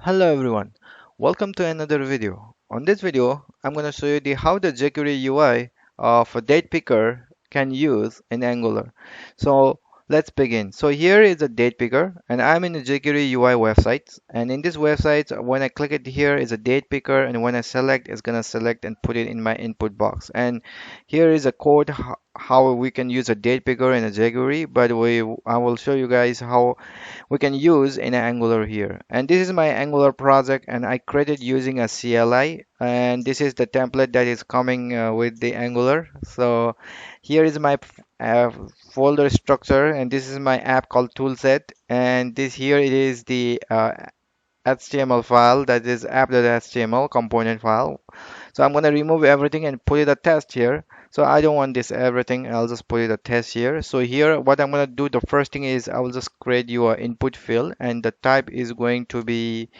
Hello everyone, welcome to another video. On this video, I'm going to show you how the jQuery UI of a date picker can use in Angular. So let's begin. So here is a date picker and I'm in the jQuery UI website. And in this website, when I click it here is a date picker, and when I select, it's going to select and put it in my input box. And here is a code how we can use a date picker in a jQuery, but I will show you guys how we can use in Angular here. And this is my Angular project, and I created using a CLI, and this is the template that is coming with the Angular. So here is my folder structure, and this is my app called toolset, and this here it is the HTML file, that is app.html component file. So I'm going to remove everything and put it a test here. So I don't want this everything. I'll just put it a test here. So here, what I'm going to do, the first thing is I will just create your input field, and the type is going to be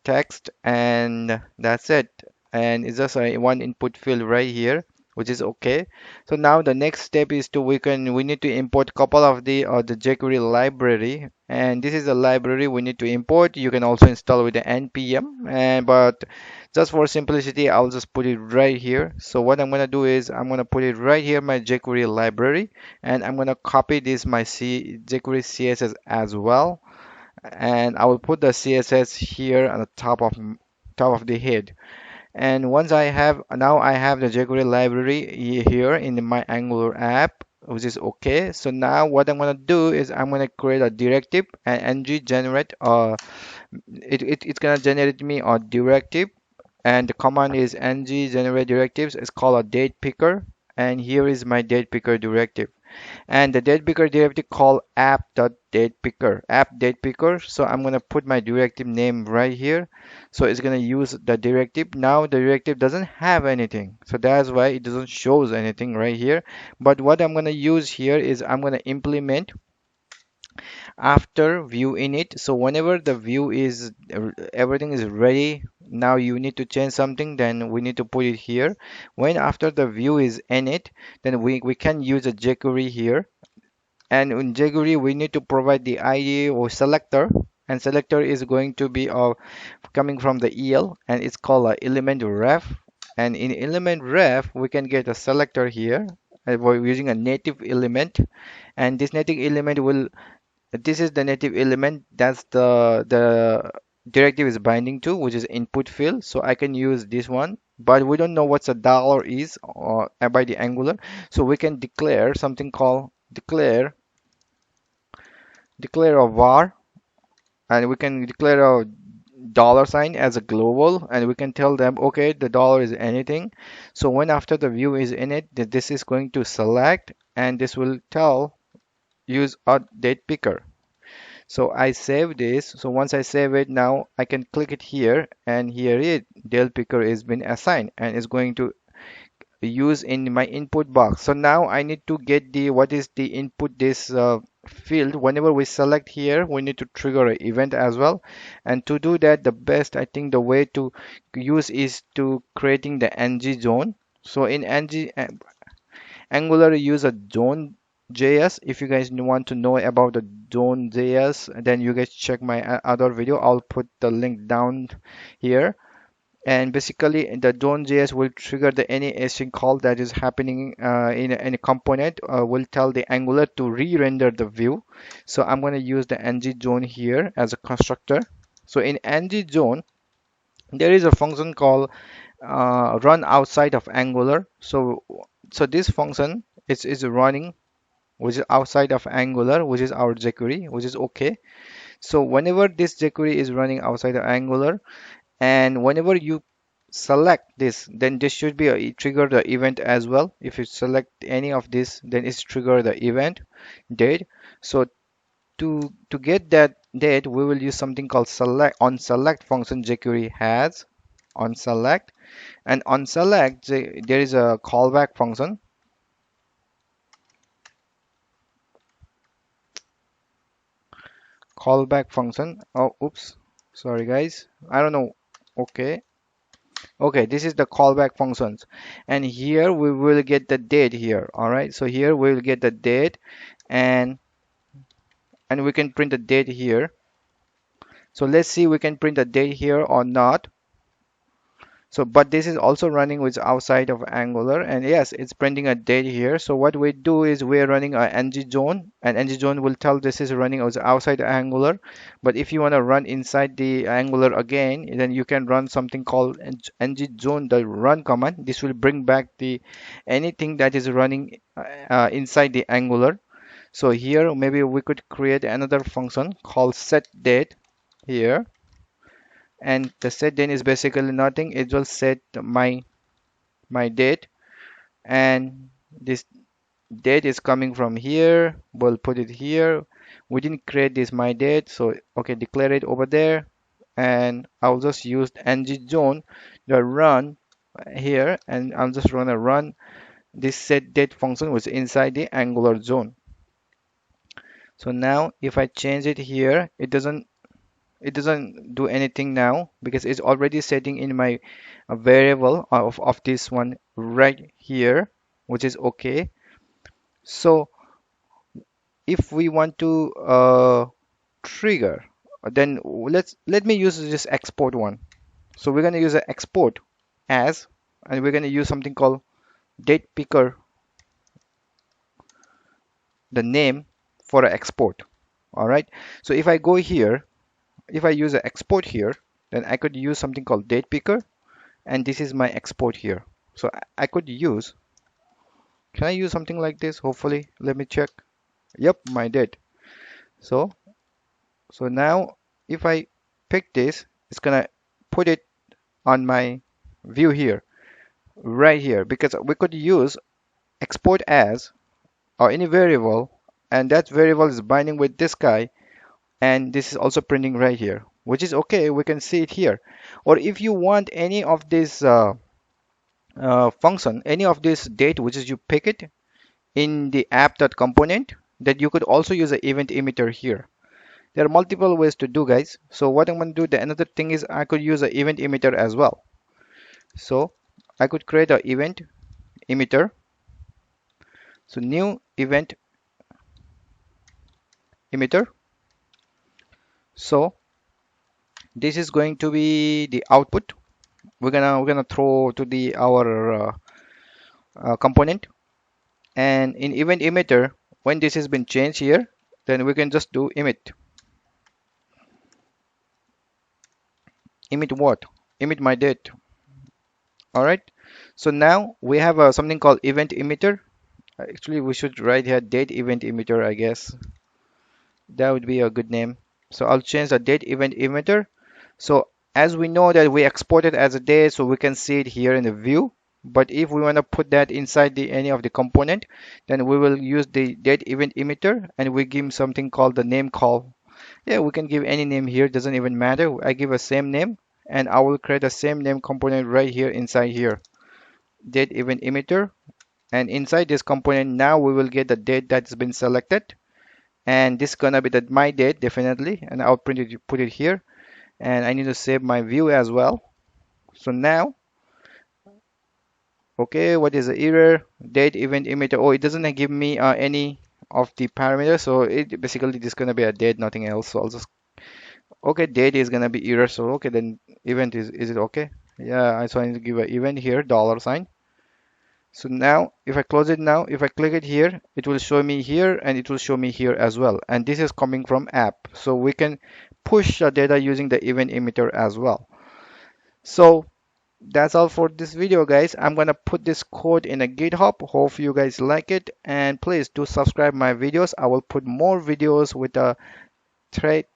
text, and that's it. And it's just a one input field right here, which is okay. So now the next step is we need to import couple of the jQuery library, and this is a library we need to import. You can also install with the npm, and but just for simplicity, I'll just put it right here. So what I'm gonna do is I'm gonna put it right here, my jQuery library, and I'm gonna copy this my jQuery CSS as well, and I will put the CSS here on the top of the head. And once I have the jQuery library here in my Angular app, which is okay. So now what I'm gonna do is I'm gonna create a directive and ng generate it's gonna generate me a directive, and the command is ng generate directives. It's called a date picker, and here is my date picker directive. And the date picker directive called app.datepicker. So I'm gonna put my directive name right here. So it's gonna use the directive. Now the directive doesn't have anything, so that's why it doesn't shows anything right here. But what I'm gonna use here is I'm gonna implement after view init. So whenever the view is everything is ready, now you need to change something, then we need to put it here. When after the view is init, then we can use a jQuery here, and in jQuery we need to provide the ID or selector, and selector is going to be coming from the EL, and it's called a element ref. And in element ref we can get a selector here, and we're using a native element, and this native element will this is the native element that's the directive is binding to, which is input field. So I can use this one, but we don't know what's a dollar is by the Angular. So we can declare something called declare a var, and we can declare a dollar sign as a global, and we can tell them, okay, the dollar is anything. So when after the view is in it, this is going to select, and this will tell use a date picker. So I save this. So once I save it, now I can click it here, and here it date picker is been assigned, and it's going to use in my input box. So now I need to get the what is the input this field. Whenever we select here, we need to trigger an event as well. And to do that, the best I think the way to use is to creating the ng zone. So in ng Angular use a zone JS. If you guys want to know about the zone JS, then you guys check my other video. I'll put the link down here. And basically the zone.js will trigger the any async call that is happening in any component, will tell the Angular to re-render the view. So I'm going to use the ng zone here as a constructor. So in ng zone there is a function called run outside of Angular. So this function is running which is outside of Angular, which is our jQuery, which is okay. So whenever this jQuery is running outside of Angular, and whenever you select this, then this should be a trigger the event as well. If you select any of this, then it's trigger the event date. So to get that date, we will use something called select on select function jQuery has on select, and on select there is a callback function. Oh, oops, sorry guys, I don't know. Okay, okay, this is the callback functions, and here we will get the date here. All right, so here we will get the date, and we can print the date here. So let's see we can print a date here or not. So, but this is also running with outside of Angular, and yes, it's printing a date here. So what we do is we're running a ng zone, and ng zone will tell this is running as outside Angular. But if you want to run inside the Angular again, then you can run something called ng zone the run command. This will bring back the anything that is running inside the Angular. So here maybe we could create another function called set date here, and the set date is basically nothing. It will set my date, and this date is coming from here. We'll put it here. We didn't create this my date, so okay, declare it over there, and I'll just use ng zone the run here, and I'm just gonna run this set date function which is inside the Angular zone. So now if I change it here, it doesn't do anything now because it's already setting in my variable of this one right here, which is okay. So if we want to trigger, then let me use this export one. So we're going to use an export as, and we're going to use something called date picker, the name for an export. All right. So if I go here, if I use an export here, then I could use something called date picker, and this is my export here. So I could use, can I use something like this? Hopefully, let me check. Yep, my date. So now if I pick this, it's gonna put it on my view here, right here, because we could use export as or any variable, and that variable is binding with this guy, and this is also printing right here, which is okay. We can see it here. Or if you want any of this function, any of this date, which is you pick it in the app.component, that you could also use an event emitter here. There are multiple ways to do, guys. So what I'm going to do, the another thing is I could use an event emitter as well. So I could create an event emitter. So new event emitter. So this is going to be the output. We're gonna throw to the our component, and in event emitter, when this has been changed here, then we can just do emit what? Emit my date. All right. So now we have something called event emitter. Actually, we should write here date event emitter, I guess. That would be a good name. So I'll change the date event emitter. So as we know that we exported as a date, so we can see it here in the view. But if we want to put that inside the any of the component, then we will use the date event emitter, and we give something called the name call. Yeah, we can give any name here, doesn't even matter. I give a same name, and I will create a same name component right here inside here. Date event emitter, and inside this component now we will get the date that's been selected, and this is gonna be the my date definitely, and I'll print it, put it here, and I need to save my view as well. So now, okay, what is the error? Date event emitter. Oh, it doesn't give me any of the parameters, so it basically this is gonna be a date, nothing else. So I'll just, okay, date is gonna be error. So okay, then event is it okay? Yeah, so I need to give an event here, dollar sign. So now if I close it now, if I click it here, it will show me here, and it will show me here as well. And this is coming from app. So we can push the data using the event emitter as well. So that's all for this video, guys. I'm gonna put this code in a GitHub. Hope you guys like it, and please do subscribe my videos. I will put more videos with the tech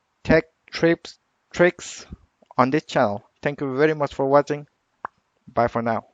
tricks on this channel. Thank you very much for watching. Bye for now.